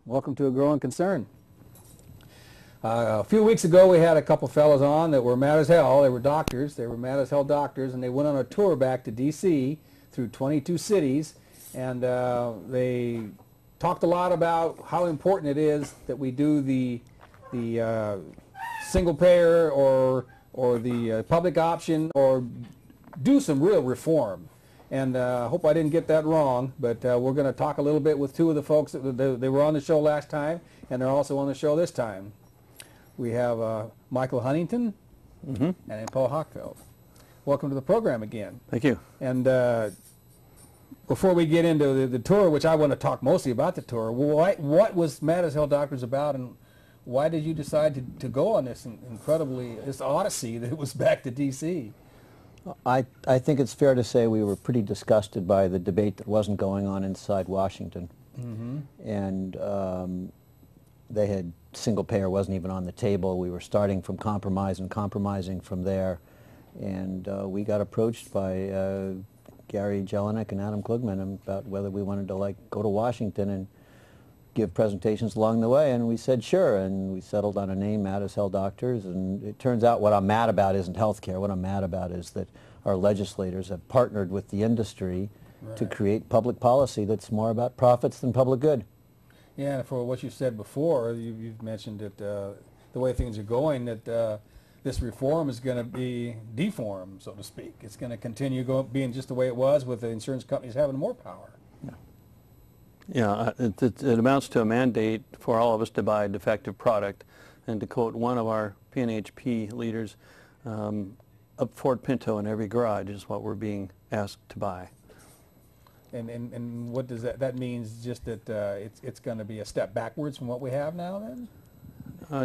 Welcome to A Growing Concern. A few weeks ago we had a couple fellows on that were mad as hell. They were doctors. They were mad as hell doctors, and they went on a tour back to D.C. through 22 cities, and they talked a lot about how important it is that we do the single payer or the public option, or do some real reform. And I hope I didn't get that wrong, but we're going to talk a little bit with two of the folks that they were on the show last time, and they're also on the show this time. We have Michael Huntington and Paul Hochfeld. Welcome to the program again. Thank you. And before we get into the tour, which I want to talk mostly about the tour, what was Mad as Hell Doctors about, and why did you decide to go on this this odyssey that was back to D.C.? I think it's fair to say we were pretty disgusted by the debate that wasn't going on inside Washington. And they had single payer wasn't even on the table. We were starting from compromise and compromising from there. And we got approached by Gary Jelinek and Adam Klugman about whether we wanted to go to Washington and give presentations along the way, and we said sure, and we settled on a name, Mad as Hell Doctors. And it turns out what I'm mad about isn't healthcare. What I'm mad about is that our legislators have partnered with the industry to create public policy that's more about profits than public good. Yeah, and for what you said before, you've mentioned that the way things are going, that this reform is going to be deformed, so to speak. It's going to continue being just the way it was, with the insurance companies having more power. Yeah, it amounts to a mandate for all of us to buy a defective product. And to quote one of our PNHP leaders, a Ford Pinto in every garage is what we're being asked to buy. And what does that means? Just that it's going to be a step backwards from what we have now, then?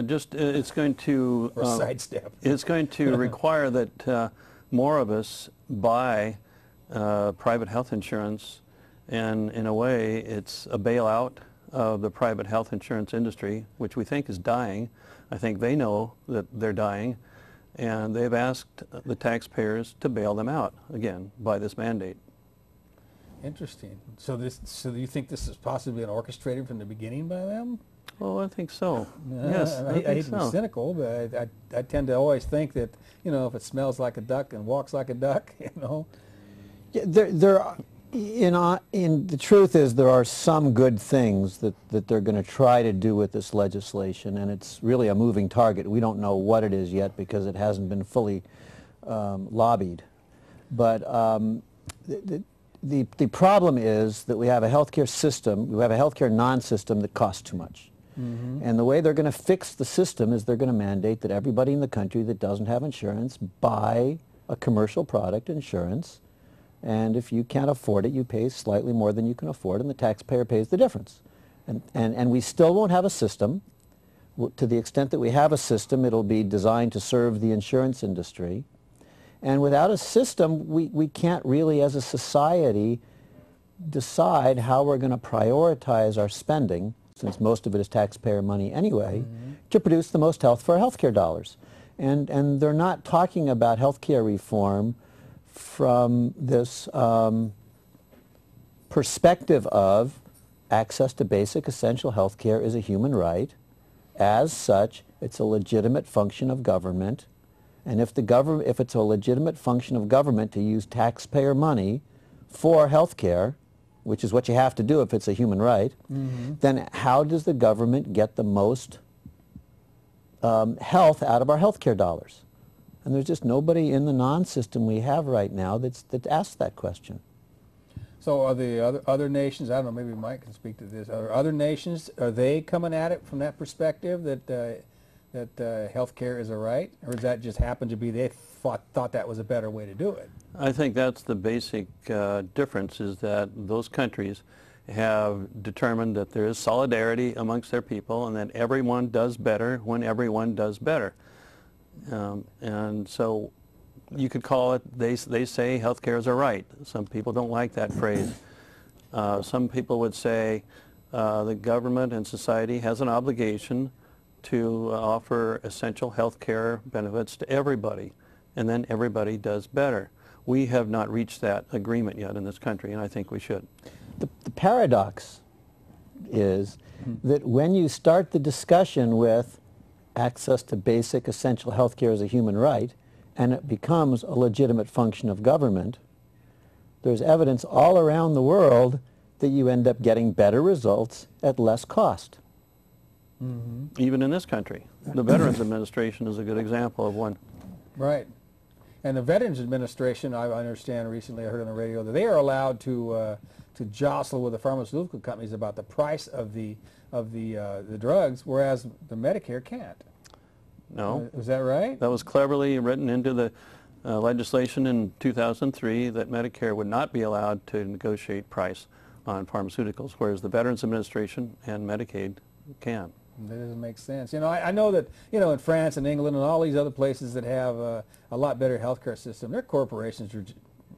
It's going to or a sidestep. It's going to require that more of us buy private health insurance. And in a way, it's a bailout of the private health insurance industry, which we think is dying. I think they know that they're dying, and they've asked the taxpayers to bail them out, again, by this mandate. Interesting. So do you think this is possibly been orchestrated from the beginning by them? Oh, I think so. Yes, I hate to be cynical, but I tend to always think that, if it smells like a duck and walks like a duck, Yeah, the truth is there are some good things that they're going to try to do with this legislation, and it's really a moving target. We don't know what it is yet because it hasn't been fully lobbied. But the problem is that we have a healthcare system, we have a healthcare non-system that costs too much. And the way they're going to fix the system is they're going to mandate that everybody in the country that doesn't have insurance buy a commercial product, insurance. And if you can't afford it, you pay slightly more than you can afford, and the taxpayer pays the difference. And we still won't have a system. To the extent that we have a system, it'll be designed to serve the insurance industry. And without a system, we can't really, as a society, decide how we're going to prioritize our spending, since most of it is taxpayer money anyway, to produce the most health for our healthcare dollars. And they're not talking about healthcare reform from this perspective of access to basic essential health care is a human right. As such, it's a legitimate function of government. And if it's a legitimate function of government to use taxpayer money for health care, which is what you have to do if it's a human right, then how does the government get the most health out of our health care dollars? And there's just nobody in the non-system we have right now that asks that question. So are the other nations, I don't know, maybe Mike can speak to this, are other nations, are they coming at it from that perspective that health care is a right? Or does that just happen to be they thought that was a better way to do it? I think that's the basic difference, is that those countries have determined that there is solidarity amongst their people and that everyone does better when everyone does better. And so you could call it, they say healthcare is a right. Some people don't like that phrase. Some people would say the government and society has an obligation to offer essential health care benefits to everybody, and then everybody does better. We have not reached that agreement yet in this country, and I think we should. The paradox is that when you start the discussion with access to basic essential health care as a human right, and it becomes a legitimate function of government, there's evidence all around the world that you end up getting better results at less cost. Even in this country. The Veterans Administration is a good example of one. Right. And the Veterans Administration, I understand recently, I heard on the radio, that they are allowed to jostle with the pharmaceutical companies about the price of the drugs, whereas the Medicare can't. No. Is that right? That was cleverly written into the legislation in 2003 that Medicare would not be allowed to negotiate price on pharmaceuticals, whereas the Veterans Administration and Medicaid can. That doesn't make sense. You know, I know that, you know, in France and England and all these other places that have a lot better healthcare system, their corporations are,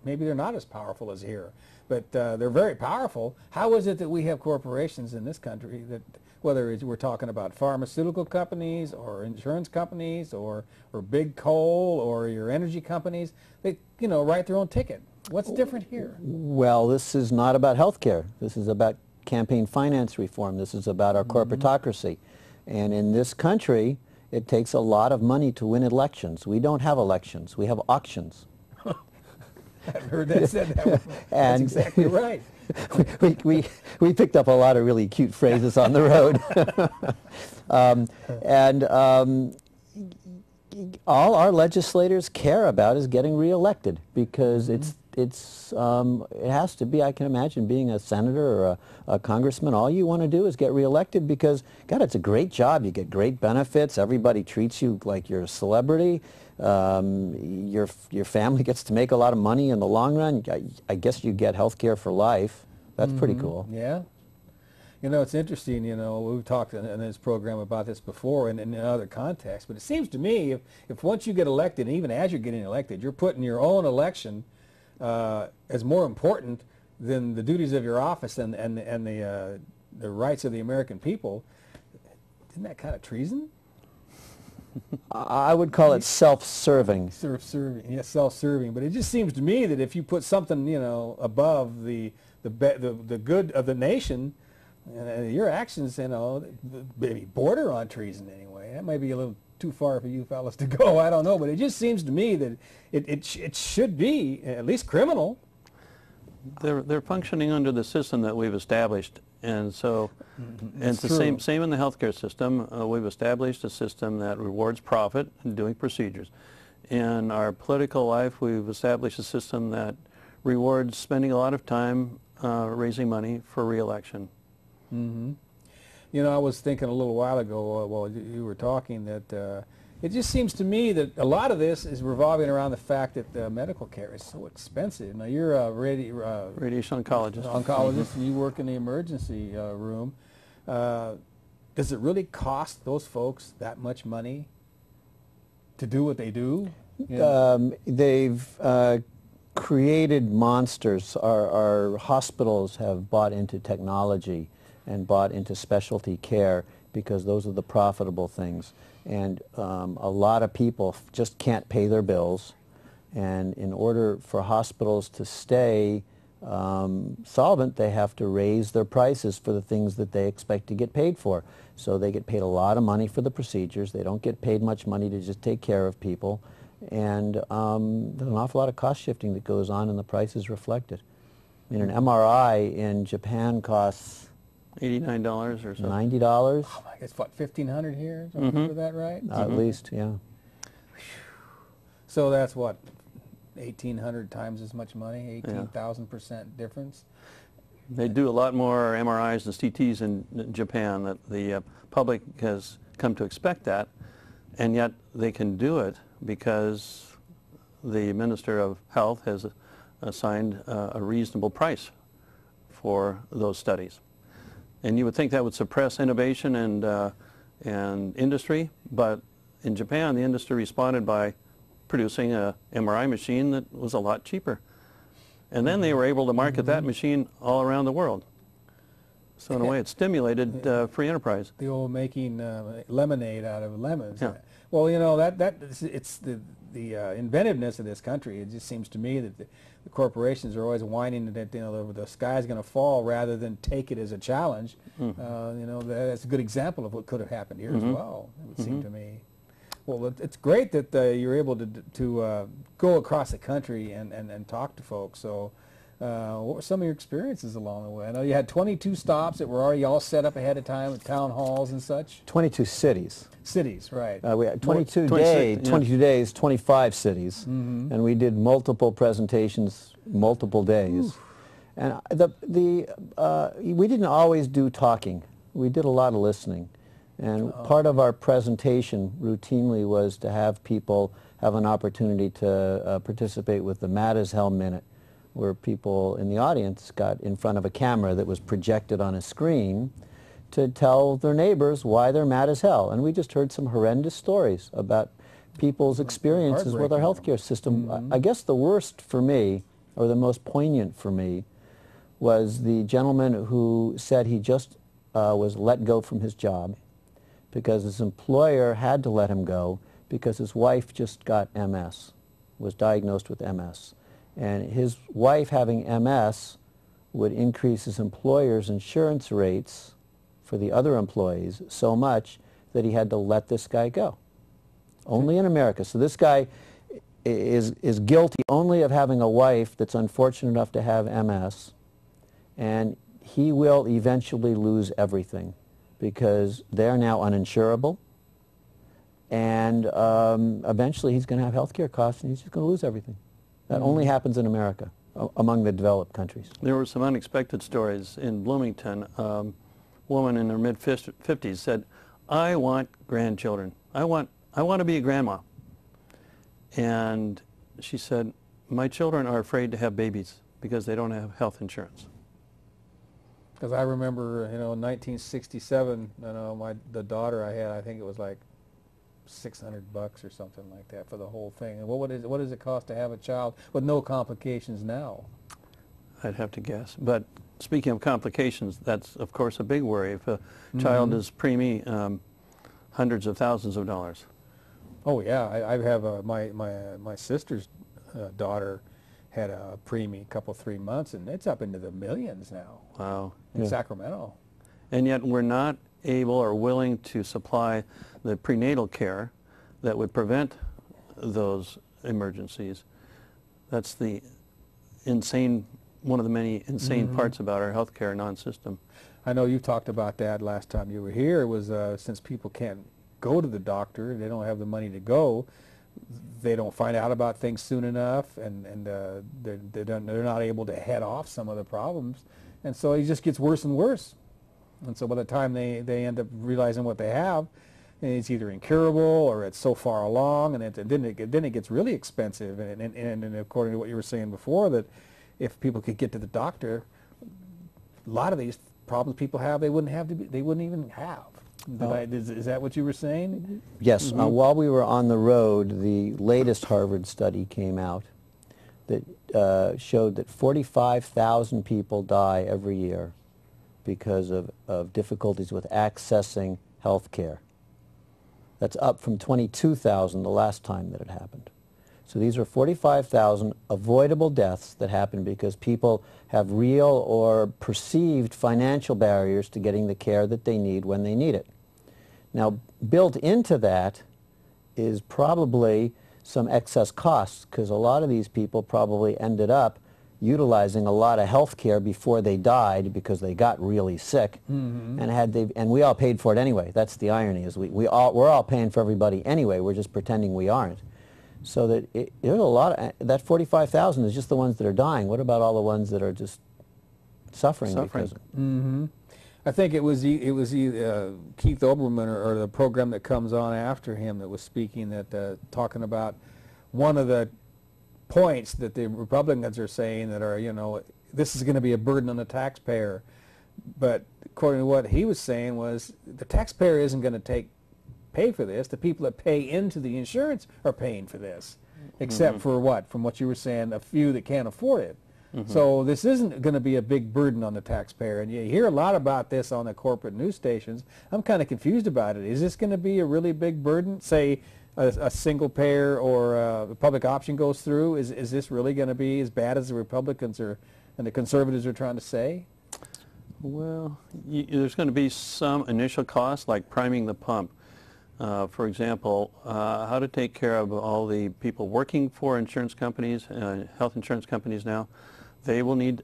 maybe they're not as powerful as here, but they're very powerful. How is it that we have corporations in this country that, whether it's, we're talking about pharmaceutical companies or insurance companies or big coal or your energy companies, they, you know, write their own ticket? What's different here? Well, this is not about health care. This is about campaign finance reform. This is about our corporatocracy. And in this country, it takes a lot of money to win elections. We don't have elections. We have auctions. I've heard that said that before. That's exactly right. we picked up a lot of really cute phrases on the road. All our legislators care about is getting reelected, because it has to be, I can imagine, being a senator or a congressman, all you want to do is get reelected because, God, it's a great job. You get great benefits. Everybody treats you like you're a celebrity. Your family gets to make a lot of money in the long run. I guess you get health care for life. That's pretty cool. Yeah. You know, it's interesting, you know, we've talked in this program about this before and in other contexts, but it seems to me if once you get elected, and even as you're getting elected, you're putting your own election as more important than the duties of your office and the rights of the American people, isn't that kind of treason? I would call it self-serving. Self-serving, yes, self-serving. But it just seems to me that if you put something, you know, above the good of the nation, your actions, you know, maybe border on treason anyway. That might be a little too far for you fellas to go. I don't know, but it just seems to me that it should be at least criminal. They're functioning under the system that we've established, and so and it's the same in the healthcare system. We've established a system that rewards profit in doing procedures. In our political life, we've established a system that rewards spending a lot of time raising money for re-election. You know, I was thinking a little while ago while you were talking that it just seems to me that a lot of this is revolving around the fact that medical care is so expensive. Now, you're a radiation oncologist. And you work in the emergency room. Does it really cost those folks that much money to do what they do? They've created monsters. Our hospitals have bought into technology and bought into specialty care because those are the profitable things. And a lot of people just can't pay their bills. And in order for hospitals to stay solvent, they have to raise their prices for the things that they expect to get paid for. So they get paid a lot of money for the procedures. They don't get paid much money to just take care of people. And there's an awful lot of cost shifting that goes on, and the price is reflected. I mean, an MRI in Japan costs $89 or so. $90. Oh my, it's what, $1,500 here? Remember that right? At least, yeah. So that's what, 1,800 times as much money, 18,000% difference. They do a lot more MRIs and CTs in Japan. That the public has come to expect that, and yet they can do it because the Minister of Health has assigned a reasonable price for those studies. And you would think that would suppress innovation and industry, but in Japan the industry responded by producing a MRI machine that was a lot cheaper. And then they were able to market that machine all around the world. So in a way it stimulated free enterprise. The old making lemonade out of lemons. Yeah. Well, you know, it's the inventiveness of this country. It just seems to me that the corporations are always whining that, you know, the sky's going to fall rather than take it as a challenge. You know, that's a good example of what could have happened here as well, it would seem to me. Well, it's great that you're able to go across the country and talk to folks. So what were some of your experiences along the way? I know you had 22 stops that were already all set up ahead of time at town halls and such. 22 cities. Cities, right. We had 22 26, days, 25 cities, and we did multiple presentations, multiple days. And we didn't always do talking. We did a lot of listening. And part of our presentation routinely was to have people have an opportunity to participate with the Mad as Hell Minute, where people in the audience got in front of a camera that was projected on a screen to tell their neighbors why they're mad as hell. And we just heard some horrendous stories about people's experiences with our healthcare system. I guess the worst for me, or the most poignant for me, was the gentleman who said he just was let go from his job because his employer had to let him go because his wife just got MS, was diagnosed with MS. And his wife having MS would increase his employer's insurance rates for the other employees so much that he had to let this guy go. Only in America. So this guy is guilty only of having a wife that's unfortunate enough to have MS, and he will eventually lose everything because they're now uninsurable, and eventually he's going to have health care costs and he's just going to lose everything. That only happens in America, among the developed countries. There were some unexpected stories in Bloomington. A woman in her mid-50s said, "I want grandchildren. I want to be a grandma." And she said, "My children are afraid to have babies because they don't have health insurance." Because I remember, you know, in 1967, you know, the daughter I had, I think it was like $600 or something like that for the whole thing. And what does it cost to have a child with no complications now? I'd have to guess. But speaking of complications, that's of course a big worry. If a child is preemie, hundreds of thousands of dollars. Oh yeah, I have my sister's daughter had a preemie a couple 3 months, and it's up into the millions now. Wow. In Sacramento. And yet we're not able or willing to supply the prenatal care that would prevent those emergencies. That's the insane, one of the many insane parts about our healthcare non-system. I know you talked about that last time you were here. It was since people can't go to the doctor, they don't have the money to go, they don't find out about things soon enough, and they're not able to head off some of the problems, and so it just gets worse and worse. And so by the time they end up realizing what they have, and it's either incurable or it's so far along, and then it gets really expensive. And according to what you were saying before, that if people could get to the doctor, a lot of these problems people have, they wouldn't even have. Is that what you were saying? Yes. While we were on the road, the latest Harvard study came out that showed that 45,000 people die every year because of difficulties with accessing health care. That's up from 22,000 the last time that it happened. So these are 45,000 avoidable deaths that happen because people have real or perceived financial barriers to getting the care that they need when they need it. Now, built into that is probably some excess costs, because a lot of these people probably ended up utilizing a lot of health care before they died because they got really sick, and we all paid for it anyway. That's the irony, is we're all paying for everybody anyway. We're just pretending we aren't. So that there's a lot of that 45,000 is just the ones that are dying. What about all the ones that are just suffering? Because I think it was Keith Olbermann or the program that comes on after him that was speaking, that talking about one of the points that the Republicans are saying that are, you know, this is going to be a burden on the taxpayer. But according to what he was saying was the taxpayer isn't going to pay for this. The people that pay into the insurance are paying for this, except for what? From what you were saying, a few that can't afford it. So this isn't going to be a big burden on the taxpayer. And you hear a lot about this on the corporate news stations. I'm kind of confused about it. Is this going to be a really big burden? Say a single payer or a public option goes through. Is this really going to be as bad as the Republicans and the conservatives are trying to say? Well, there's going to be some initial costs, like priming the pump. For example, how to take care of all the people working for insurance companies, health insurance companies now. They will need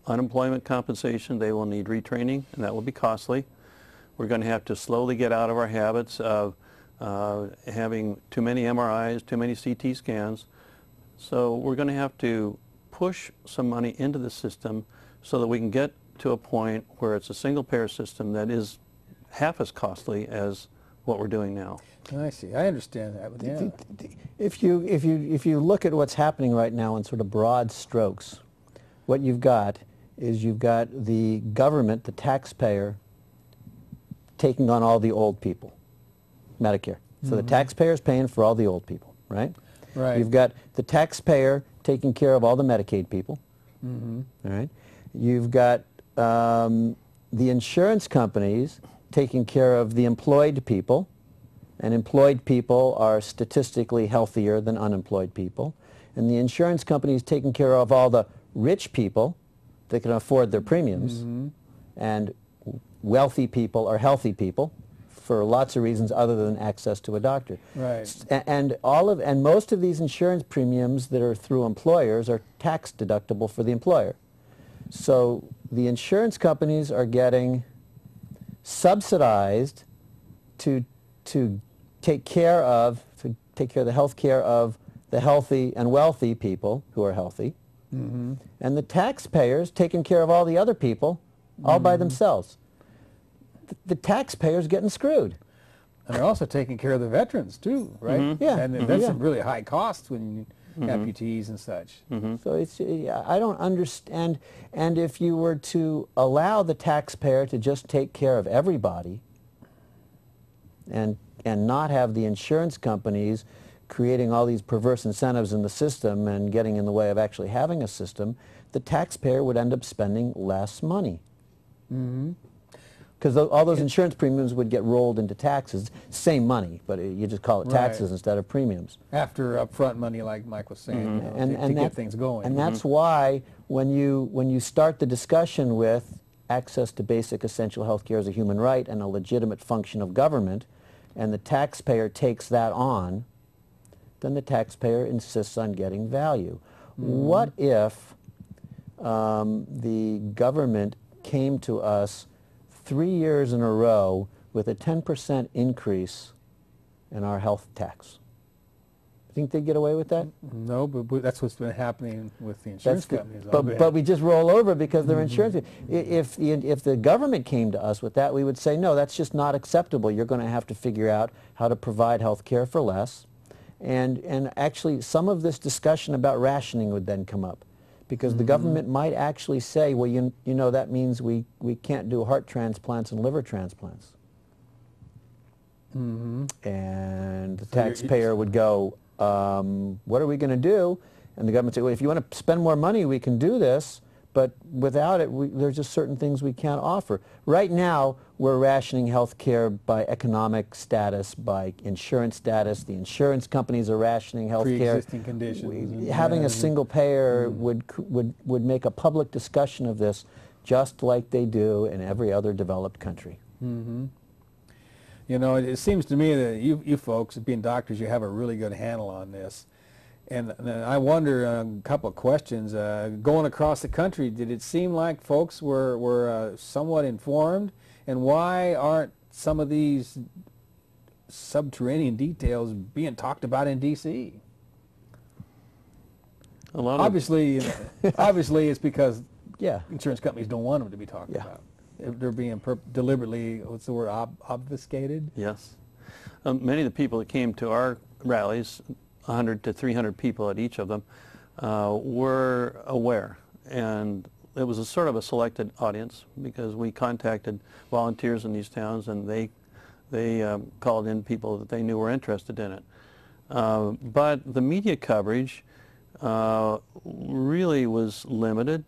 unemployment compensation. They will need retraining, and that will be costly. We're going to have to slowly get out of our habits of having too many MRIs, too many CT scans. So we're going to have to push some money into the system so that we can get to a point where it's a single payer system that is half as costly as what we're doing now. I see. I understand that. Yeah. If you look at what's happening right now in sort of broad strokes, what you've got is you've got the government, the taxpayer, taking on all the old people, Medicare. So the taxpayer's paying for all the old people, right? Right. You've got the taxpayer taking care of all the Medicaid people, all right? You've got the insurance companies taking care of the employed people, and employed people are statistically healthier than unemployed people. And the insurance companies taking care of all the rich people that can afford their premiums, and wealthy people are healthy people for lots of reasons other than access to a doctor. Right. And most of these insurance premiums that are through employers are tax deductible for the employer. So the insurance companies are getting subsidized to take care of the health care of the healthy and wealthy people who are healthy, and the taxpayers taking care of all the other people all by themselves. The taxpayers getting screwed. And they're also taking care of the veterans too, right? Yeah. And that's some really high costs when you amputees and such. So it's, I don't understand, and if you were to allow the taxpayer to just take care of everybody and not have the insurance companies creating all these perverse incentives in the system and getting in the way of actually having a system, the taxpayer would end up spending less money. Because all those insurance premiums would get rolled into taxes, same money, but you just call it taxes instead of premiums. After upfront money, like Mike was saying, you know, to get things going. And that's why when you start the discussion with access to basic essential health care as a human right and a legitimate function of government, and the taxpayer takes that on, then the taxpayer insists on getting value. What if the government came to us 3 years in a row with a 10% increase in our health tax? Think they'd get away with that? No, but that's what's been happening with the insurance companies. But we just roll over because they're insurance. If the government came to us with that, we would say, no, that's just not acceptable. You're going to have to figure out how to provide health care for less. And actually, some of this discussion about rationing would then come up, because the government might actually say, well, you know, that means we can't do heart transplants and liver transplants. And the taxpayer would go, what are we going to do? And the government say, well, if you want to spend more money, we can do this, but without it, there's just certain things we can't offer. Right now, we're rationing health care by economic status, by insurance status. The insurance companies are rationing health care. Pre-existing conditions. Having a single payer would make a public discussion of this, just like they do in every other developed country. You know, it seems to me that you folks, being doctors, you have a really good handle on this. And I wonder, a couple of questions. Going across the country, did it seem like folks were somewhat informed? And why aren't some of these subterranean details being talked about in D.C.? Obviously, obviously it's because insurance companies don't want them to be talked about. They're being deliberately, what's the word, obfuscated? Yes. Many of the people that came to our rallies, 100 to 300 people at each of them, were aware. And it was a sort of a selected audience, because we contacted volunteers in these towns, and they called in people that they knew were interested in it. But the media coverage really was limited,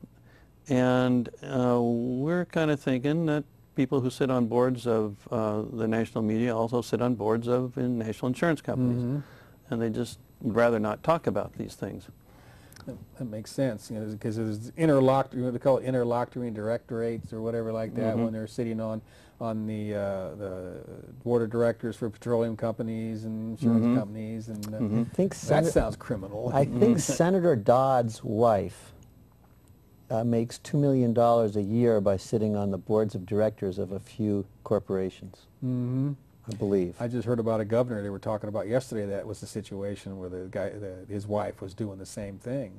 and we're kind of thinking that people who sit on boards of the national media also sit on boards of national insurance companies, and they just rather not talk about these things. That makes sense, because there's interlocutory, they call it interlocutory directorates or whatever like that, when they're sitting on the board of directors for petroleum companies and insurance companies, and I think that sounds criminal. I think Senator Dodd's wife makes $2 million a year by sitting on the boards of directors of a few corporations. I believe. I just heard about a governor they were talking about yesterday that was the situation where the guy, his wife was doing the same thing.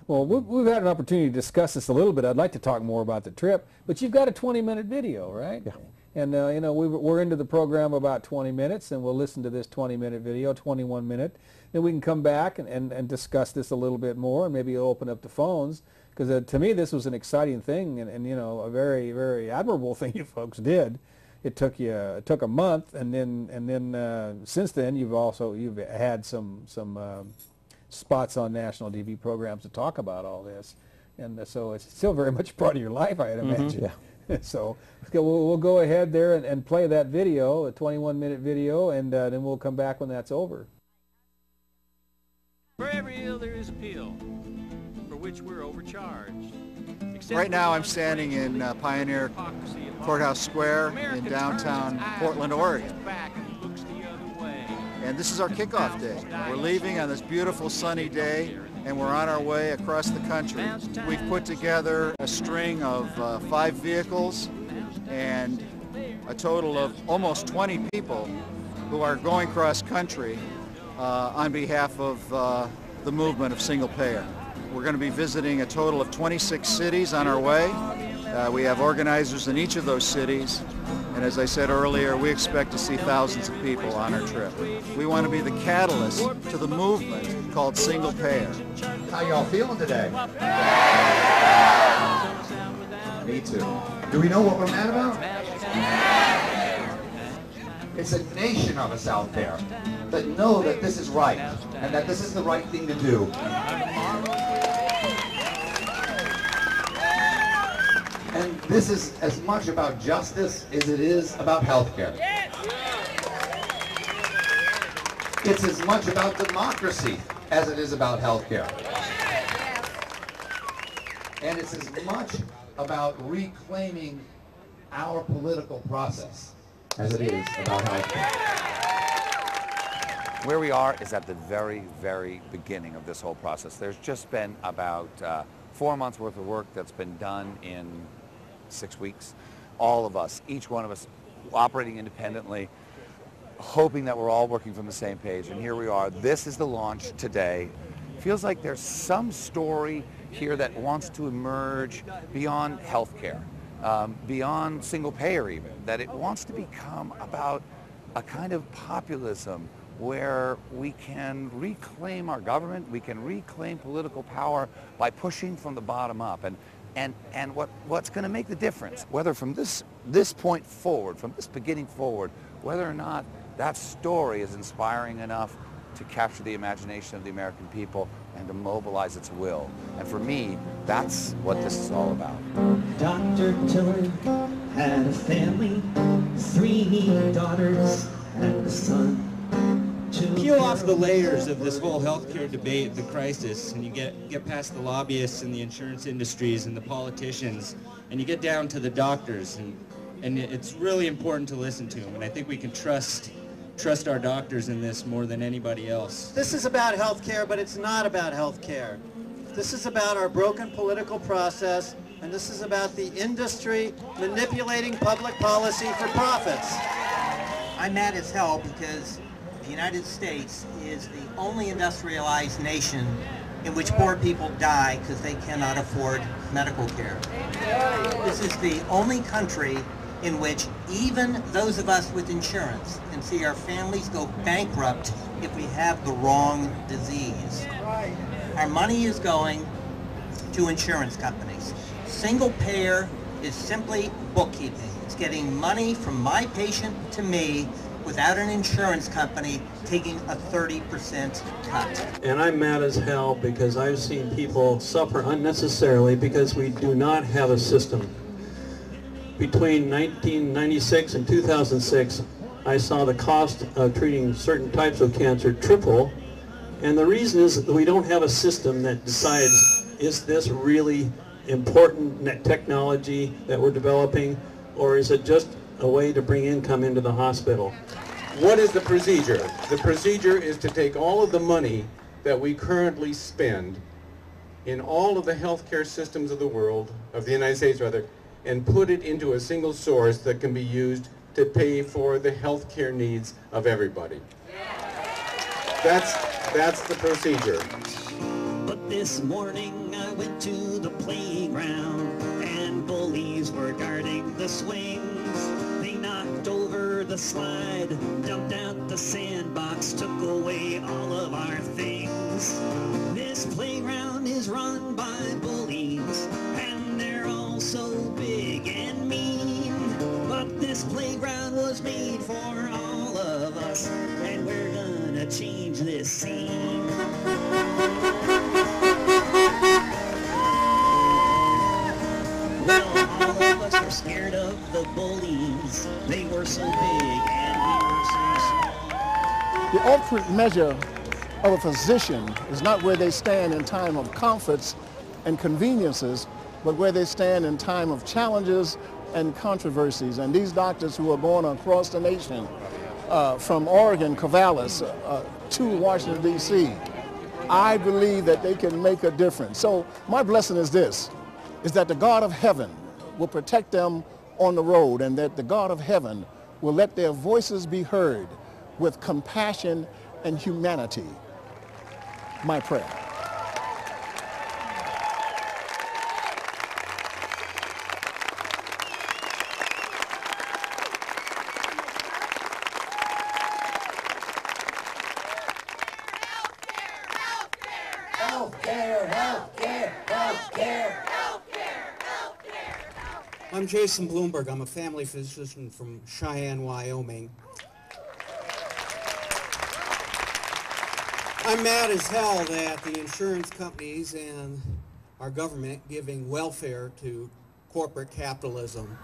Well, we've had an opportunity to discuss this a little bit. I'd like to talk more about the trip, but you've got a 20-minute video, right? Yeah. And you know, we're into the program about 20 minutes, and we'll listen to this 20-minute video, 21-minute. Then we can come back and discuss this a little bit more, and maybe open up the phones, because to me this was an exciting thing, and you know, a very, very admirable thing you folks did. It took a month, and then since then you've had some spots on national TV programs to talk about all this, and so it's still very much part of your life, I'd imagine. Yeah. So we'll go ahead there and play that video, a 21-minute video, and then we'll come back when that's over. For every ill there is a pill, for which we're overcharged. Right now I'm standing in Pioneer Courthouse Square in downtown Portland, Oregon. And this is our kickoff day. We're leaving on this beautiful sunny day, and we're on our way across the country. We've put together a string of 5 vehicles and a total of almost 20 people who are going cross country on behalf of the movement of single payer. We're going to be visiting a total of 26 cities on our way. We have organizers in each of those cities, and as I said earlier, we expect to see thousands of people on our trip. We want to be the catalyst to the movement called single payer. How y'all feeling today? Me too. Do we know what we're mad about? It's a nation of us out there that know that this is right and that this is the right thing to do. And this is as much about justice as it is about healthcare. It's as much about democracy as it is about healthcare. And it's as much about reclaiming our political process as it is about healthcare. Where we are is at the very, very beginning of this whole process. There's just been about 4 months worth of work that's been done in 6 weeks. All of us, each one of us, operating independently, hoping that we're all working from the same page. And here we are. This is the launch today. Feels like there's some story here that wants to emerge beyond healthcare, beyond single payer even, that it wants to become about a kind of populism where we can reclaim our government, we can reclaim political power by pushing from the bottom up. And what's going to make the difference, whether from this point forward, from this beginning forward, whether or not that story is inspiring enough to capture the imagination of the American people and to mobilize its will. And for me, that's what this is all about. Dr. Tiller had a family, 3 daughters and a son. Peel off the layers of this whole healthcare debate, the crisis, and you get past the lobbyists and the insurance industries and the politicians, and you get down to the doctors, and it's really important to listen to them, and I think we can trust our doctors in this more than anybody else. This is about healthcare, but it's not about healthcare. This is about our broken political process, and this is about the industry manipulating public policy for profits. I'm mad as hell because the United States is the only industrialized nation in which poor people die because they cannot afford medical care. This is the only country in which even those of us with insurance can see our families go bankrupt if we have the wrong disease. Our money is going to insurance companies. Single payer is simply bookkeeping. It's getting money from my patient to me without an insurance company taking a 30% cut. And I'm mad as hell because I've seen people suffer unnecessarily because we do not have a system. Between 1996 and 2006, I saw the cost of treating certain types of cancer triple. And the reason is that we don't have a system that decides, is this really important technology that we're developing, or is it just a way to bring income into the hospital? What is the procedure? The procedure is to take all of the money that we currently spend in all of the healthcare systems of the world, of the United States rather, and put it into a single source that can be used to pay for the healthcare needs of everybody. That's the procedure. But this morning I went to the playground and bullies were guarding the swings. They knocked over the slide, dumped out the sandbox, took away all of our things. This playground is run by bullies and they're all so big and mean. But this playground was made for all of us and we're gonna change this scene. Well, all of us were scared of the bullies. They were so big and we were so small. The ultimate measure of a physician is not where they stand in time of comforts and conveniences, but where they stand in time of challenges and controversies. And these doctors who are going across the nation, from Oregon, Corvallis, to Washington, D.C., I believe that they can make a difference. So my blessing is this, is that the God of heaven will protect them on the road, and that the God of heaven will let their voices be heard with compassion and humanity. My prayer. I'm Jason Bloomberg. I'm a family physician from Cheyenne, Wyoming. I'm mad as hell that the insurance companies and our government giving welfare to corporate capitalism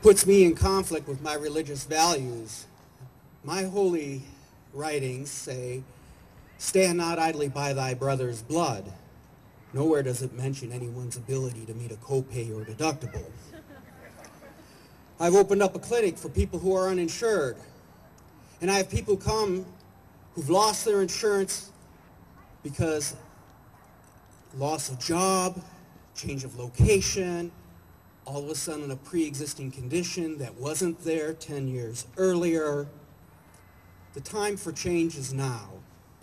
puts me in conflict with my religious values. My holy writings say, "Stand not idly by thy brother's blood." Nowhere does it mention anyone's ability to meet a copay or deductible. I've opened up a clinic for people who are uninsured, and I have people come who've lost their insurance because loss of job, change of location, all of a sudden a pre-existing condition that wasn't there 10 years earlier. The time for change is now.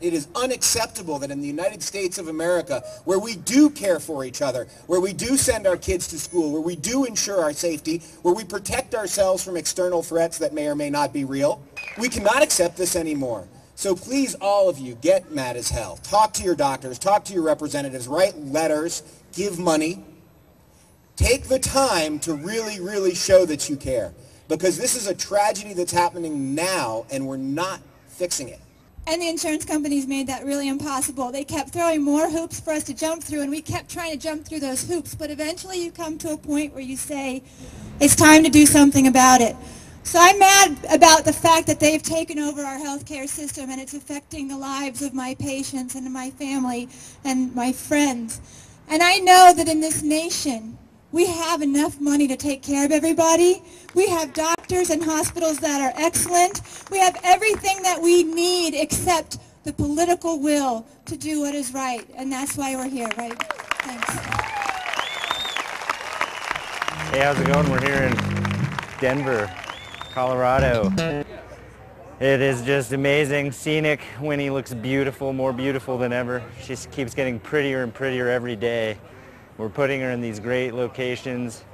It is unacceptable that in the United States of America, where we do care for each other, where we do send our kids to school, where we do ensure our safety, where we protect ourselves from external threats that may or may not be real, we cannot accept this anymore. So please, all of you, get mad as hell. Talk to your doctors, talk to your representatives, write letters, give money. Take the time to really, really show that you care, because this is a tragedy that's happening now and we're not fixing it. And the insurance companies made that really impossible. They kept throwing more hoops for us to jump through, and we kept trying to jump through those hoops. But eventually you come to a point where you say, it's time to do something about it. So I'm mad about the fact that they've taken over our healthcare system, and it's affecting the lives of my patients and my family and my friends. And I know that in this nation, we have enough money to take care of everybody. We have doctors and hospitals that are excellent. We have everything that we need except the political will to do what is right. And that's why we're here, right? Thanks. Hey, how's it going? We're here in Denver, Colorado. It is just amazing. Scenic. Winnie looks beautiful, more beautiful than ever. She keeps getting prettier and prettier every day. We're putting her in these great locations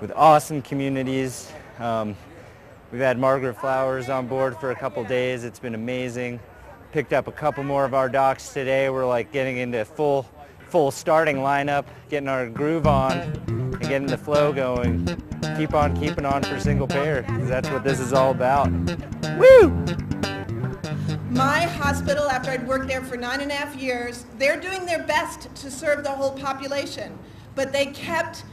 with awesome communities. We've had Margaret Flowers on board for a couple days. It's been amazing. Picked up a couple more of our docs today. We're like getting into full starting lineup, getting our groove on and getting the flow going. keep on keeping on for single payer, because that's what this is all about. Woo! My hospital, after I'd worked there for 9.5 years, they're doing their best to serve the whole population, but they kept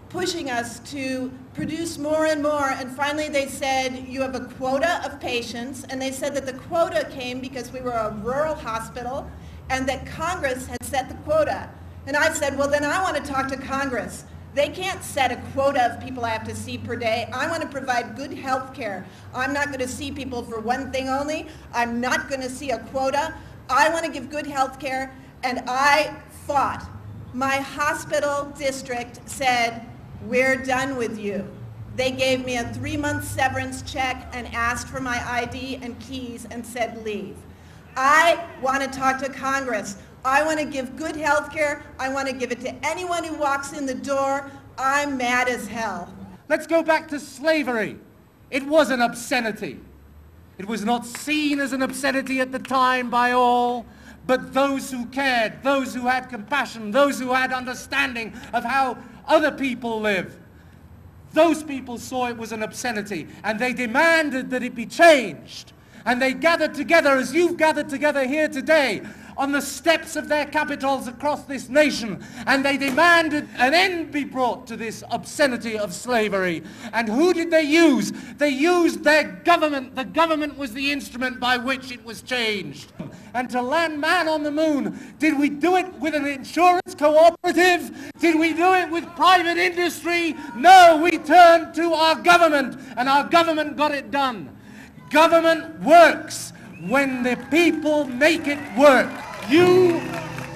pushing us to produce more and more, and finally they said, you have a quota of patients, and they said that the quota came because we were a rural hospital and that Congress had set the quota. And I said, well, then I want to talk to Congress. They can't set a quota of people I have to see per day. I want to provide good health care. I'm not going to see people for one thing only. I'm not going to see a quota. I want to give good health care, and I fought. My hospital district said, we're done with you. They gave me a 3-month severance check and asked for my ID and keys and said leave. I want to talk to Congress. I want to give good health care. I want to give it to anyone who walks in the door. I'm mad as hell. Let's go back to slavery. It was an obscenity. It was not seen as an obscenity at the time by all, but those who cared, those who had compassion, those who had understanding of how other people live, those people saw it was an obscenity, and they demanded that it be changed. And they gathered together, as you've gathered together here today, on the steps of their capitals across this nation, and they demanded an end be brought to this obscenity of slavery. And who did they use? They used their government. The government was the instrument by which it was changed. And to land man on the moon, did we do it with an insurance cooperative? Did we do it with private industry? No, we turned to our government, and our government got it done. Government works when the people make it work. You,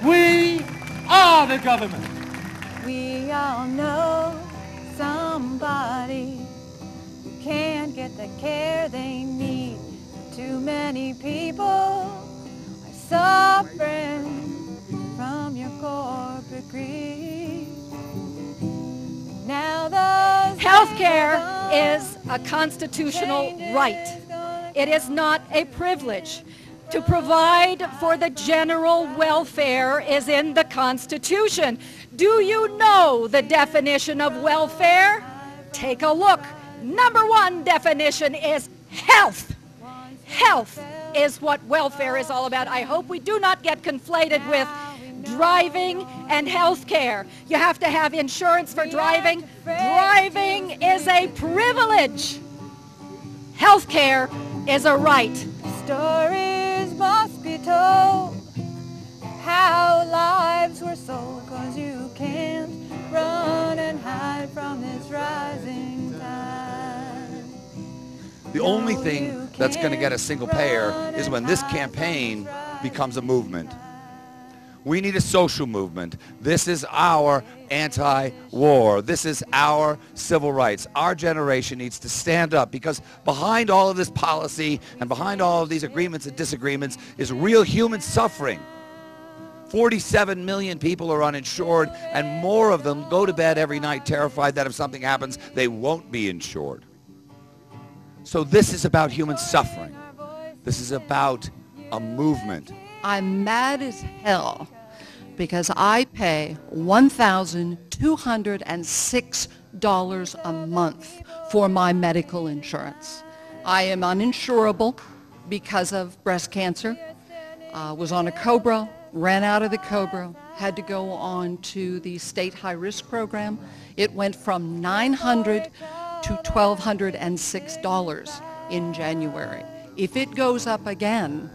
we are the government. We all know somebody who can't get the care they need. Too many people are suffering from your corporate greed. Now healthcare is a constitutional right. It is not a privilege. To provide for the general welfare is in the Constitution. Do you know the definition of welfare? Take a look. Number 1 definition is health. Health is what welfare is all about. I hope we do not get conflated with driving and health care. You have to have insurance for driving. Driving is a privilege. Health care is a right. Stories must be told how lives were sold, 'cause you can't run and hide from this rising tide. The only thing that's going to get a single payer is when this campaign becomes a movement. We need a social movement. This is our anti-war. This is our civil rights. Our generation needs to stand up, because behind all of this policy and behind all of these agreements and disagreements is real human suffering. 47 million people are uninsured, and more of them go to bed every night terrified that if something happens, they won't be insured. So this is about human suffering. This is about a movement. I'm mad as hell because I pay $1,206 a month for my medical insurance. I am uninsurable because of breast cancer. Was on a COBRA, ran out of the COBRA, had to go on to the state high-risk program. It went from $900 to $1,206 in January. If it goes up again,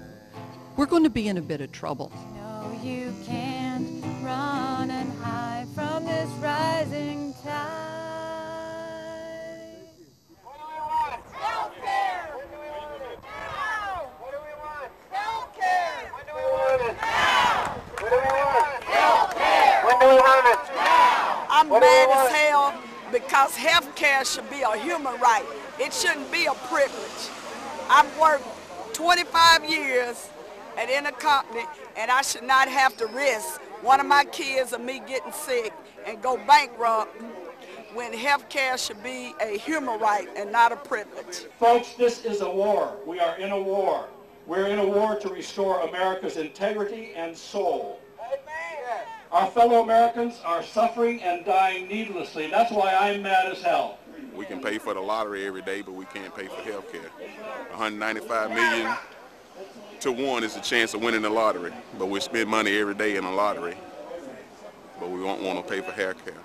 we're going to be in a bit of trouble. No, you can't run and hide from this rising tide. What do we want? Healthcare! When do we want it? Now! What do we want? Healthcare! When do we want it? Now! What do we want? Healthcare! When do we want it? Now! I'm mad as hell because healthcare should be a human right. It shouldn't be a privilege. I've worked 25 years in a company, and I should not have to risk one of my kids or me getting sick and go bankrupt when health care should be a human right and not a privilege. Folks, this is a war. We are in a war. We're in a war to restore America's integrity and soul. Our fellow Americans are suffering and dying needlessly. That's why I'm mad as hell. We can pay for the lottery every day, but we can't pay for health care. 195 million to 1 is the chance of winning the lottery, but we spend money every day in the lottery, but we won't want to pay for health care.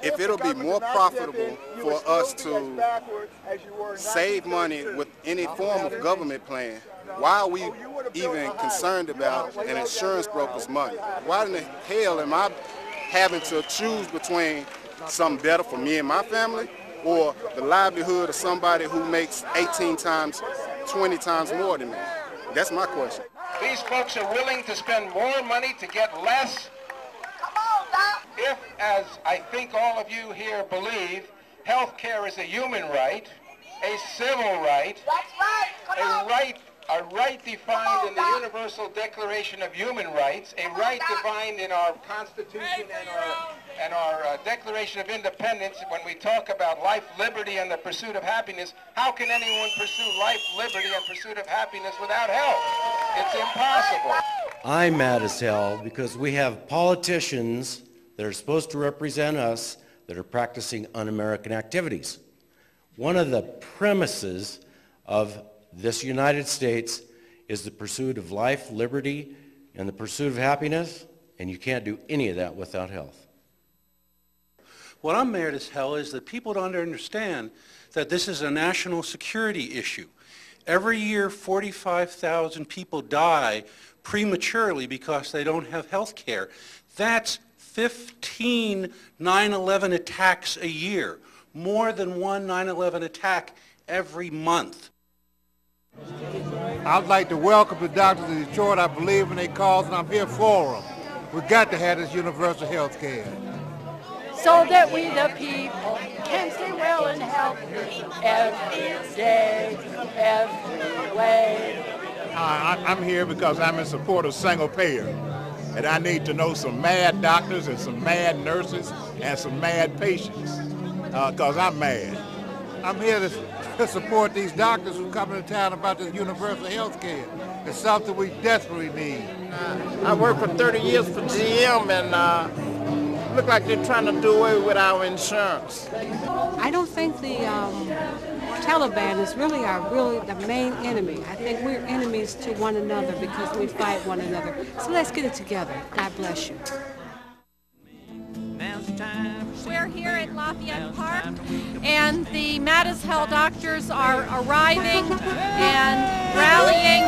If it'll be more profitable for us to save money with any form of government plan, why are we even concerned about an insurance broker's money? Why in the hell am I having to choose between something better for me and my family or the livelihood of somebody who makes 18 times, 20 times more than me? That's my question. These folks are willing to spend more money to get less. If, as I think all of you here believe, health care is a human right, a civil right, a right defined in the Universal Declaration of Human Rights, a right defined in our Constitution and our Declaration of Independence, when we talk about life, liberty, and the pursuit of happiness, how can anyone pursue life, liberty, and pursuit of happiness without health? It's impossible. I'm mad as hell because we have politicians that are supposed to represent us that are practicing un-American activities. One of the premises of this United States is the pursuit of life, liberty, and the pursuit of happiness, and you can't do any of that without health. What I'm mad as hell is that people don't understand that this is a national security issue. Every year, 45,000 people die prematurely because they don't have health care. That's 15 9/11 attacks a year, more than one 9/11 attack every month. I'd like to welcome the doctors of Detroit. I believe in their cause, and I'm here for them. We've got to have this universal health care. So that we the people can stay well and healthy every day, every way. I'm here because I'm in support of single payer. And I need to know some mad doctors and some mad nurses and some mad patients, because I'm mad. I'm here to support these doctors who come into town about this universal health care. It's something we desperately need. I worked for 30 years for GM, and look like they're trying to do away with our insurance. I don't think the Taliban is really the main enemy. I think we're enemies to one another because we fight one another. So let's get it together. God bless you. We're here at Lafayette Park, and the mad as hell doctors are arriving and rallying.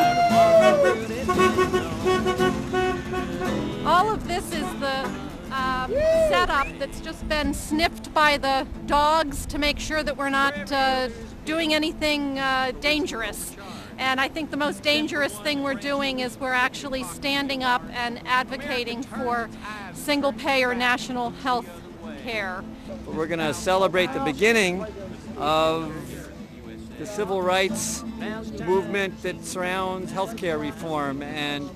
All of this is the setup that's just been sniffed by the dogs to make sure that we're not doing anything dangerous. And I think the most dangerous thing we're doing is we're actually standing up and advocating for single-payer national health care. We're going to celebrate the beginning of the civil rights movement that surrounds healthcare reform and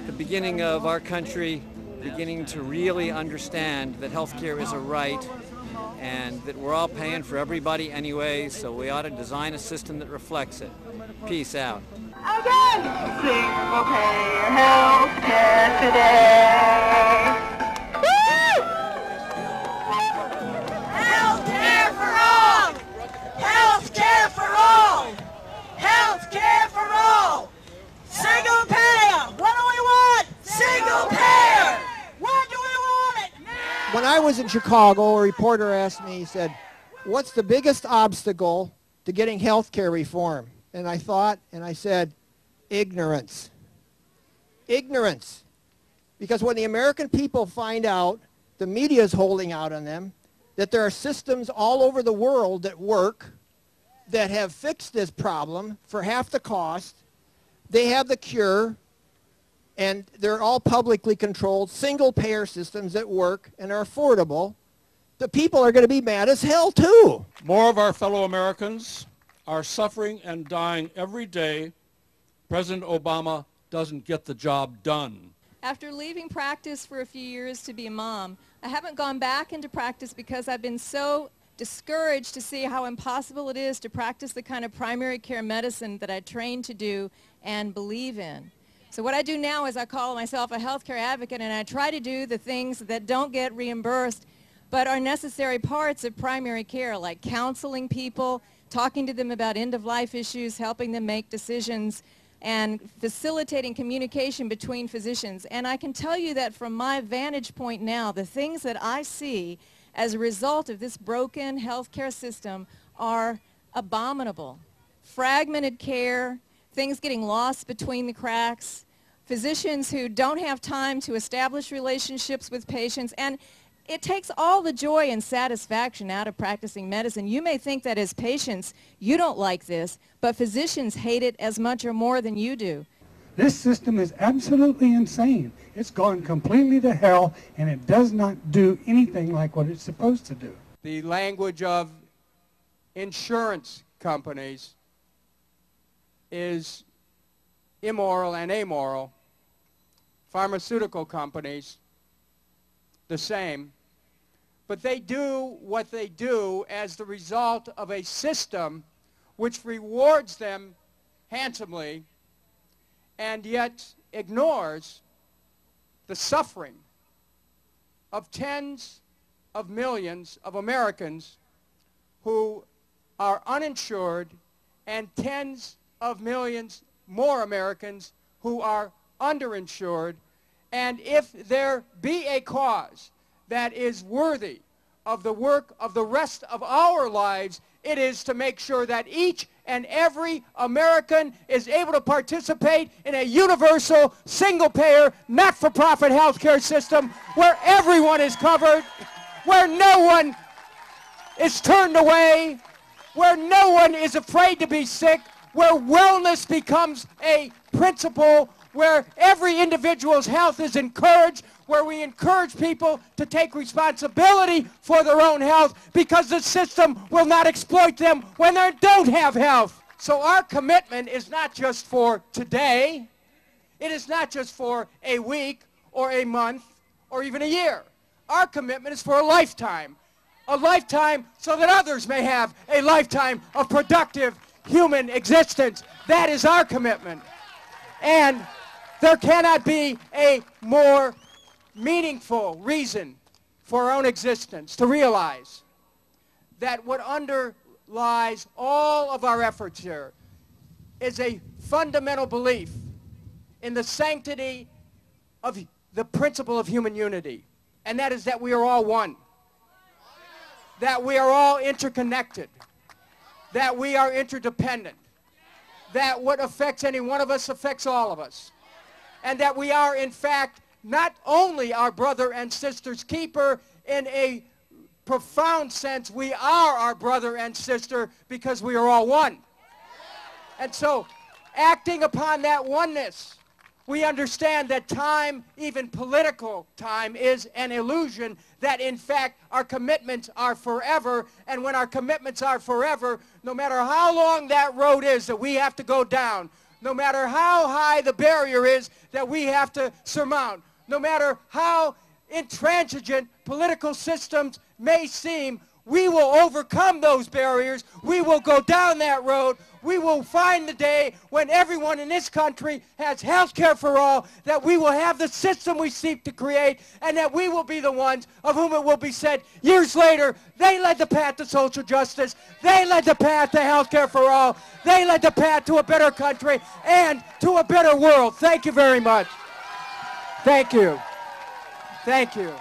the beginning of our country beginning to really understand that healthcare is a right and that we're all paying for everybody anyway, so we ought to design a system that reflects it. Peace out. Again, single payer health care today. Woo! Health care for all! Health care for all! Health care for all! Single payer! What do we want? Single payer! What do we want it now? When I was in Chicago, a reporter asked me, he said, what's the biggest obstacle to getting health care reform? And I thought, and I said, ignorance. Ignorance. Because when the American people find out, the media is holding out on them, that there are systems all over the world that work, that have fixed this problem for half the cost, they have the cure, and they're all publicly controlled, single-payer systems that work and are affordable, the people are going to be mad as hell too. More of our fellow Americans are suffering and dying every day. President Obama doesn't get the job done. After leaving practice for a few years to be a mom, I haven't gone back into practice because I've been so discouraged to see how impossible it is to practice the kind of primary care medicine that I trained to do and believe in. So what I do now is I call myself a healthcare advocate, and I try to do the things that don't get reimbursed but are necessary parts of primary care, like counseling people, talking to them about end-of-life issues, helping them make decisions, and facilitating communication between physicians. And I can tell you that from my vantage point now, the things that I see as a result of this broken healthcare system are abominable. Fragmented care, things getting lost between the cracks, physicians who don't have time to establish relationships with patients, and it takes all the joy and satisfaction out of practicing medicine. You may think that as patients you don't like this, but physicians hate it as much or more than you do. This system is absolutely insane. It's gone completely to hell, and it does not do anything like what it's supposed to do. The language of insurance companies is immoral and amoral. Pharmaceutical companies, the same. But they do what they do as the result of a system which rewards them handsomely and yet ignores the suffering of tens of millions of Americans who are uninsured and tens of millions more Americans who are underinsured. And if there be a cause that is worthy of the work of the rest of our lives, it is to make sure that each and every American is able to participate in a universal, single-payer, not-for-profit healthcare system where everyone is covered, where no one is turned away, where no one is afraid to be sick, where wellness becomes a principle, where every individual's health is encouraged, where we encourage people to take responsibility for their own health because the system will not exploit them when they don't have health. So our commitment is not just for today. It is not just for a week or a month or even a year. Our commitment is for a lifetime so that others may have a lifetime of productive human existence. That is our commitment. And there cannot be a more meaningful reason for our own existence to realize that what underlies all of our efforts here is a fundamental belief in the sanctity of the principle of human unity, and that is that we are all one, that we are all interconnected, that we are interdependent, that what affects any one of us affects all of us, and that we are, in fact, not only our brother and sister's keeper. In a profound sense, we are our brother and sister because we are all one. And so, acting upon that oneness, we understand that time, even political time, is an illusion, that in fact our commitments are forever, and when our commitments are forever, no matter how long that road is that we have to go down, no matter how high the barrier is that we have to surmount, no matter how intransigent political systems may seem, we will overcome those barriers. We will go down that road. We will find the day when everyone in this country has health care for all, that we will have the system we seek to create, and that we will be the ones of whom it will be said years later, they led the path to social justice, they led the path to health care for all, they led the path to a better country and to a better world. Thank you very much. Thank you. Thank you.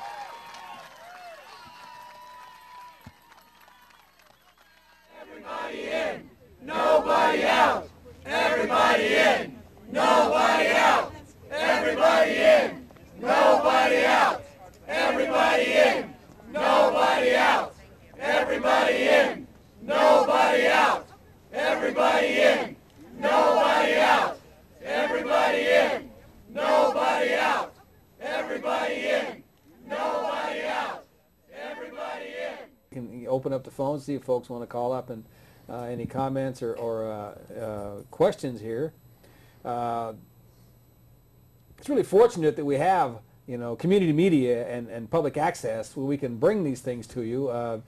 Everybody in, nobody out. Everybody in, nobody out. Everybody in, nobody out. Everybody in, nobody out. Everybody in, nobody out. Everybody in, nobody out. Everybody in, nobody out. Everybody in, nobody out. Everybody in. You can open up the phone, see if folks want to call up, and any comments or questions here. It's really fortunate that we have, you know, community media and public access where we can bring these things to you.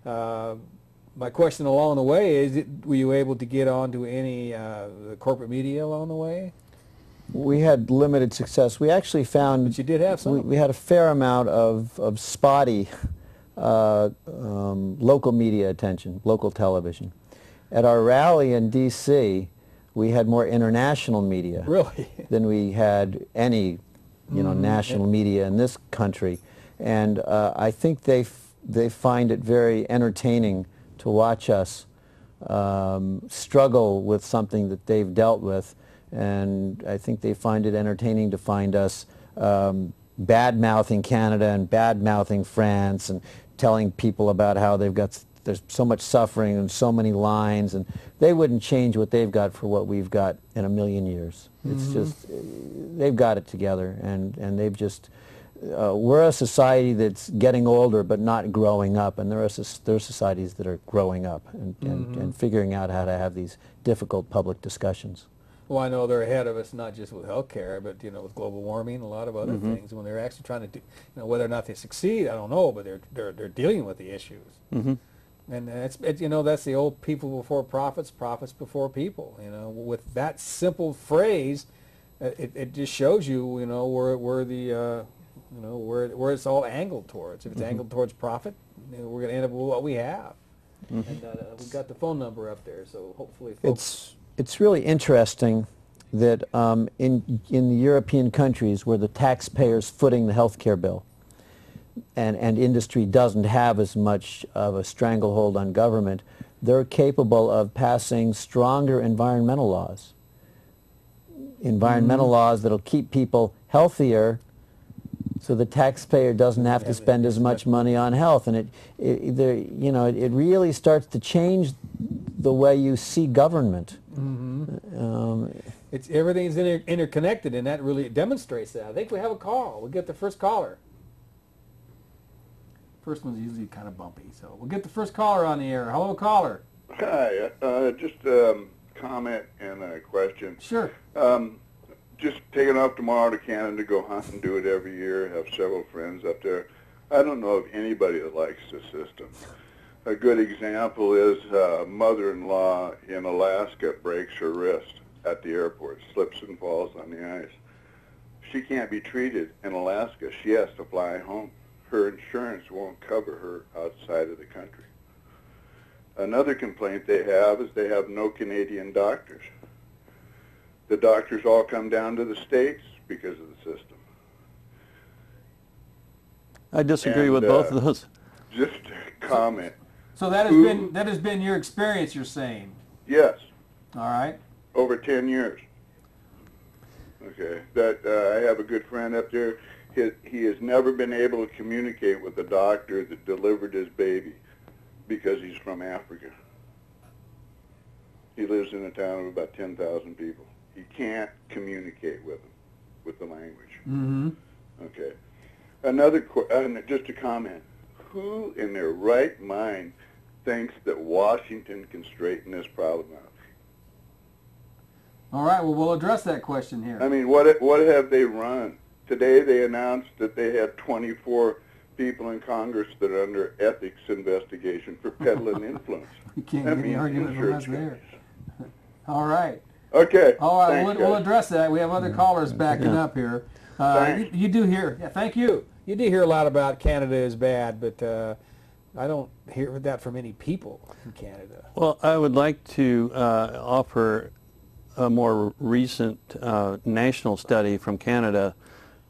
My question along the way is, were you able to get onto any corporate media along the way? We had limited success. We actually found, but you did have some. We had a fair amount of spotty local media attention, local television. At our rally in D.C., we had more international media than we had any, national media in this country. And I think they find it very entertaining to watch us struggle with something that they've dealt with. And I think they find it entertaining to find us bad-mouthing Canada and bad-mouthing France and telling people about how there's so much suffering and so many lines, and they wouldn't change what they've got for what we've got in a million years. It's just, they've got it together, and they've just, we're a society that's getting older but not growing up, and there are societies that are growing up and figuring out how to have these difficult public discussions. Well, I know they're ahead of us, not just with healthcare, but with global warming and a lot of other things. When they're actually trying to do, whether or not they succeed, I don't know, but they're dealing with the issues. And that's the old people before profits, profits before people. With that simple phrase, it just shows you, where the where it's all angled towards. If it's angled towards profit, we're going to end up with what we have. And we've got the phone number up there, so hopefully folks. It's really interesting that in the European countries where the taxpayer's footing the health care bill and industry doesn't have as much of a stranglehold on government, they're capable of passing stronger environmental laws. Environmental laws that'll keep people healthier so the taxpayer doesn't have to spend as much money on health. And it really starts to change the way you see government. Everything's interconnected, and that really demonstrates that. I think we have a call. We'll get the first caller. First one's usually kind of bumpy, so we'll get the first caller on the air. Hello, caller. Hi, just comment and a question. Sure. Just taking off tomorrow to Canada to go hunt and do it every year. Have several friends up there. I don't know of anybody that likes the system. A good example is mother-in-law in Alaska breaks her wrist at the airport, slips and falls on the ice. She can't be treated in Alaska. She has to fly home. Her insurance won't cover her outside of the country. Another complaint they have is they have no Canadian doctors. The doctors all come down to the States because of the system. I disagree with both of those. Just a comment. So that has been your experience, you're saying? Yes. All right. Over 10 years. Okay. I have a good friend up there. He has never been able to communicate with the doctor that delivered his baby because he's from Africa. He lives in a town of about 10,000 people. He can't communicate with them, with the language. Okay. Just a comment. Who in their right mind thinks that Washington can straighten this problem out? All right, well, we'll address that question here. I mean, what have they run? Today they announced that they had 24 people in Congress that are under ethics investigation for peddling influence. You can't get any argument from us there. All right. Okay. All right, thanks, we'll address that. We have other callers backing up here. You do hear, thank you. You do hear a lot about Canada is bad, but I don't hear that from any people in Canada. Well, I would like to offer a more recent national study from Canada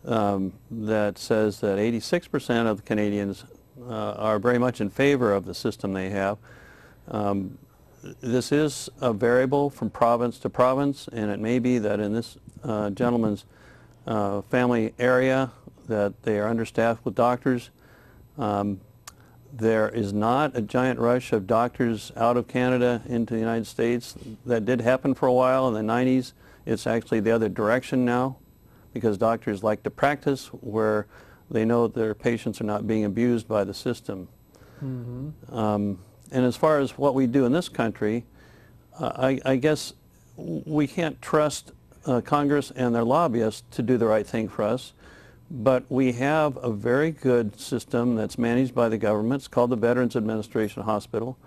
that says that 86% of the Canadians are very much in favor of the system they have. This is a variable from province to province, and it may be that in this gentleman's family area that they are understaffed with doctors. There is not a giant rush of doctors out of Canada into the United States. That did happen for a while in the 90s. It's actually the other direction now because doctors like to practice where they know their patients are not being abused by the system. And as far as what we do in this country, I guess we can't trust Congress and their lobbyists to do the right thing for us, but we have a very good system that's managed by the government. It's called the Veterans Administration Hospital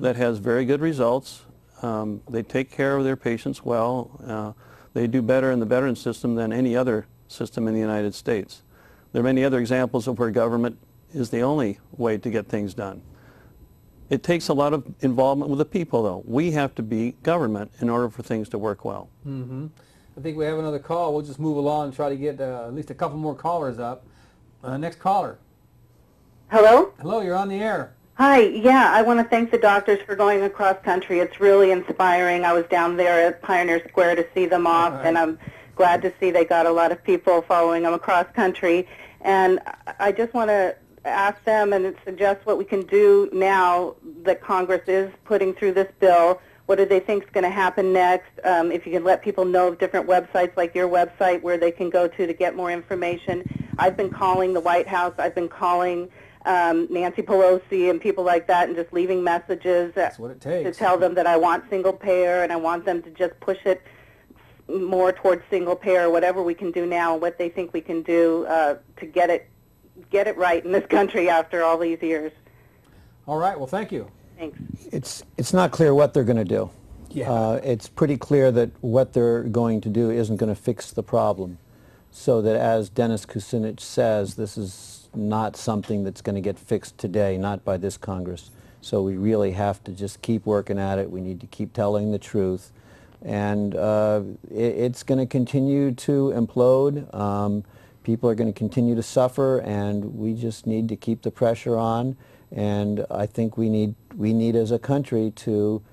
that has very good results. They take care of their patients well. They do better in the veterans system than any other system in the United States. There are many other examples of where government is the only way to get things done. It takes a lot of involvement with the people, though. We have to be government in order for things to work well. Mm-hmm. I think we have another call. We'll just move along and try to get at least a couple more callers up. Next caller. Hello? Hello, you're on the air. Hi, yeah, I want to thank the doctors for going across country. It's really inspiring. I was down there at Pioneer Square to see them off, and I'm glad to see they got a lot of people following them across country. And I just want to ask them and suggest what we can do now that Congress is putting through this bill. What do they think is going to happen next? If you can let people know of different websites like your website where they can go to get more information. I've been calling the White House. I've been calling Nancy Pelosi and people like that and just leaving messages That's what it takes. to tell them that I want single payer and I want them to just push it more towards single payer, whatever we can do now, what they think we can do to get it right in this country after all these years. All right, well, thank you. Thanks. It's not clear what they're going to do. Yeah. It's pretty clear that what they're going to do isn't going to fix the problem. So that, as Dennis Kucinich says, this is not something that's going to get fixed today, not by this Congress. So we really have to just keep working at it. We need to keep telling the truth. And it's going to continue to implode. People are going to continue to suffer, and we just need to keep the pressure on. And I think we need as a country to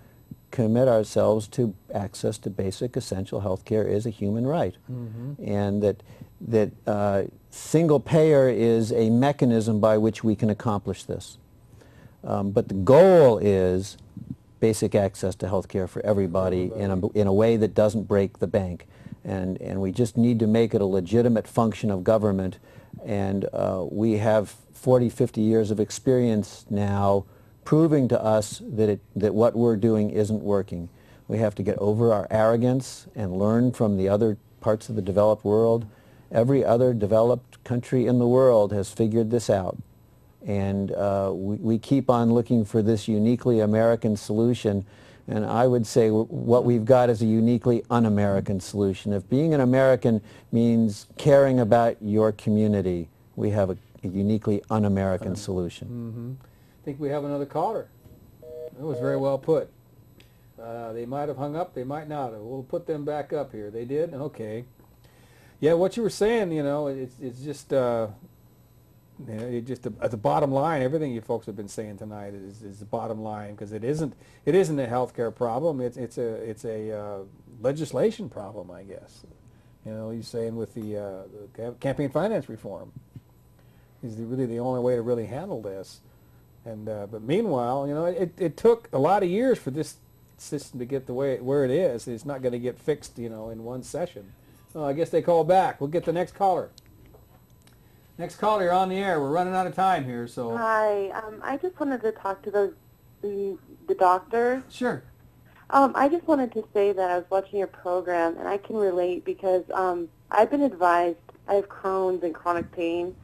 commit ourselves to access to basic essential health care is a human right. Mm-hmm. And that single payer is a mechanism by which we can accomplish this. But the goal is basic access to health care for everybody in a way that doesn't break the bank. And we just need to make it a legitimate function of government. And we have 40, 50 years of experience now proving to us that what we're doing isn't working. We have to get over our arrogance and learn from the other parts of the developed world. Every other developed country in the world has figured this out. And we keep on looking for this uniquely American solution. And I would say what we've got is a uniquely un-American solution. If being an American means caring about your community, we have a uniquely un-American solution. Mm-hmm. I think we have another caller. That was very well put. They might have hung up, they might not have. We'll put them back up here. They did? Okay. Yeah, what you were saying, it's just, at the bottom line, everything you folks have been saying tonight is the bottom line, because it isn't a health care problem. It's a legislation problem, I guess. You're saying with the campaign finance reform is really the only way to really handle this. And but meanwhile, it took a lot of years for this system to get where it is. It's not going to get fixed, in one session. I guess they call back. We'll get the next caller. Next caller, you're on the air. We're running out of time here, so. Hi, I just wanted to talk to the doctor. Sure. I just wanted to say that I was watching your program, and I can relate because I've been advised I have Crohn's and chronic pain,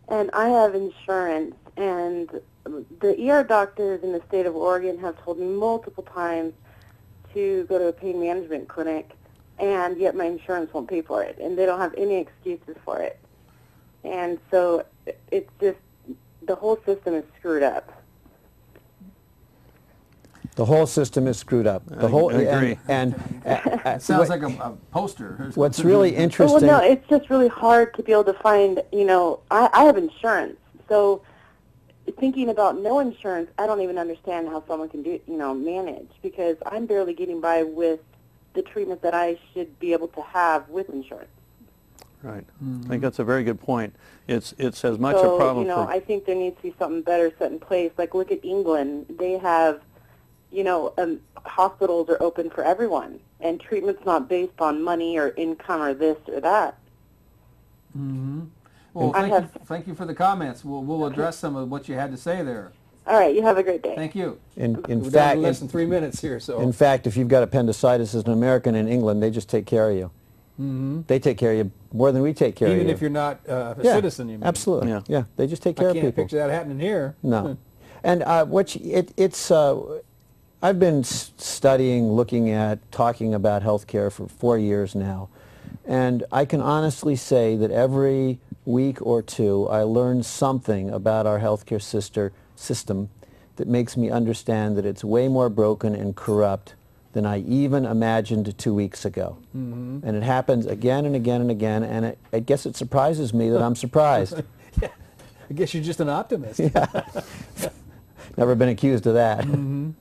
and I have insurance, and the ER doctors in the state of Oregon have told me multiple times to go to a pain management clinic, and yet my insurance won't pay for it, and they don't have any excuses for it. And so it's just, the whole system is screwed up. The whole system is screwed up. I agree. It sounds like a poster. What's really interesting... Well, no, it's just really hard to be able to find, I have insurance, so thinking about no insurance, I don't even understand how someone can do, manage, because I'm barely getting by with the treatment that I should be able to have with insurance. Right. I think that's a very good point. It's as much a problem for... I think there needs to be something better set in place. Like, look at England. They have, hospitals are open for everyone, and treatment's not based on money or income or this or that. Mm-hmm. Well, thank you for the comments. We'll address some of what you had to say there. All right, you have a great day. Thank you. In We're fact, down to less than 3 minutes here. So. In fact, if you've got appendicitis as an American in England, they just take care of you. Mm-hmm. They take care of you more than we take care of you. Even if you're not a citizen, you mean? Absolutely. Yeah, they just take care of people. I can't picture that happening here. No. And I've been studying, looking at, talking about healthcare for 4 years now. And I can honestly say that every week or two I learn something about our healthcare system that makes me understand that it's way more broken and corrupt than I even imagined 2 weeks ago. Mm-hmm. And it happens again and again and again, and I guess it surprises me that I'm surprised. Yeah. I guess you're just an optimist. Yeah. Never been accused of that. Mm-hmm.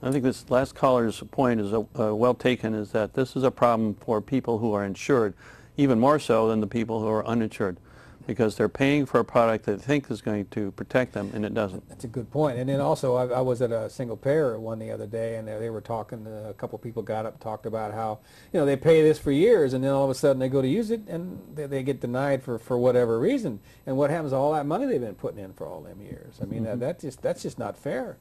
I think this last caller's point is well taken, is that this is a problem for people who are insured, even more so than the people who are uninsured, because they're paying for a product that they think is going to protect them, and it doesn't. That's a good point. And then also, I was at a single payer one the other day, and they were talking, a couple people got up and talked about how, you know, they pay this for years, and then all of a sudden they go to use it, and they get denied for whatever reason. And what happens to all that money they've been putting in for all them years? I mean, that's just not fair.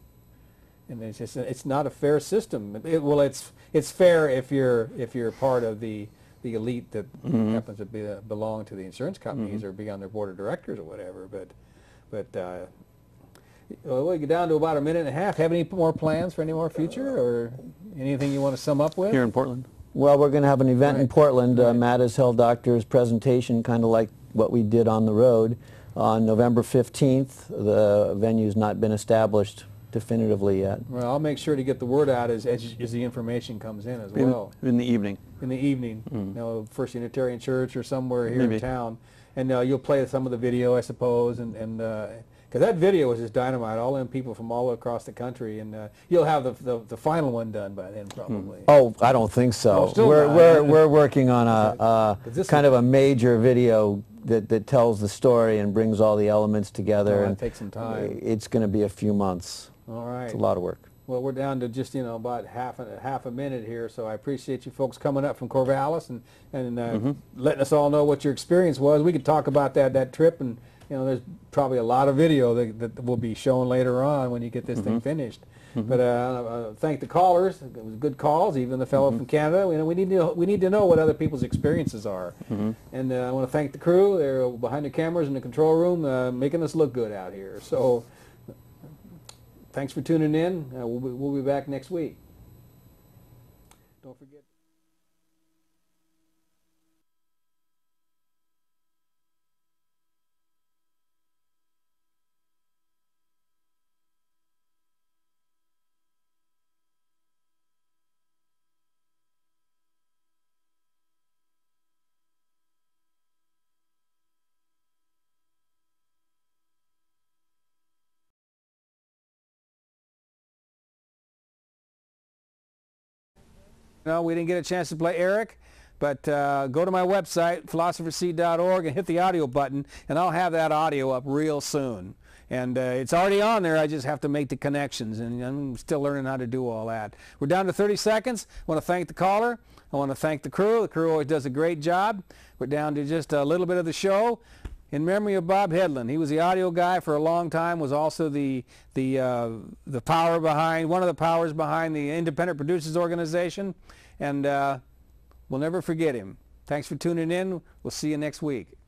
And it's not a fair system. Well, it's fair if you're part of the elite that happens to belong to the insurance companies or be on their board of directors or whatever. But we get down to about a minute and a half. Have any more plans for any more future, or anything you want to sum up with? Here in Portland? Well, we're going to have an event in Portland. Matt has held Doctor's presentation, kind of like what we did on the road, on November 15th. The venue's not been established definitively yet. Well, I'll make sure to get the word out as the information comes in as well. In the evening. In the evening, you know, First Unitarian Church or somewhere here in town, and you'll play some of the video, I suppose, and because that video was just dynamite. All them people from all across the country, and you'll have the final one done by then, probably. Oh, I don't think so. No, we're working on a kind of a major video that tells the story and brings all the elements together. And take some time. It's going to be a few months. All right. It's a lot of work. Well, we're down to just, you know, about half a minute here, so I appreciate you folks coming up from Corvallis and letting us all know what your experience was. We could talk about that trip, and you know, there's probably a lot of video that will be shown later on when you get this thing finished. But thank the callers. It was good calls, even the fellow from Canada. You know, we need to know what other people's experiences are. And I want to thank the crew. They're behind the cameras in the control room, making us look good out here. So thanks for tuning in. We'll be back next week. Don't forget. No, we didn't get a chance to play Eric, but go to my website, philosopherseed.org, and hit the audio button, and I'll have that audio up real soon. And it's already on there. I just have to make the connections, and I'm still learning how to do all that. We're down to 30 seconds. I want to thank the caller. I want to thank the crew. The crew always does a great job. We're down to just a little bit of the show. In memory of Bob Hedlund. He was the audio guy for a long time, was also the power behind, one of the powers behind the Independent Producers Organization, and we'll never forget him. Thanks for tuning in. We'll see you next week.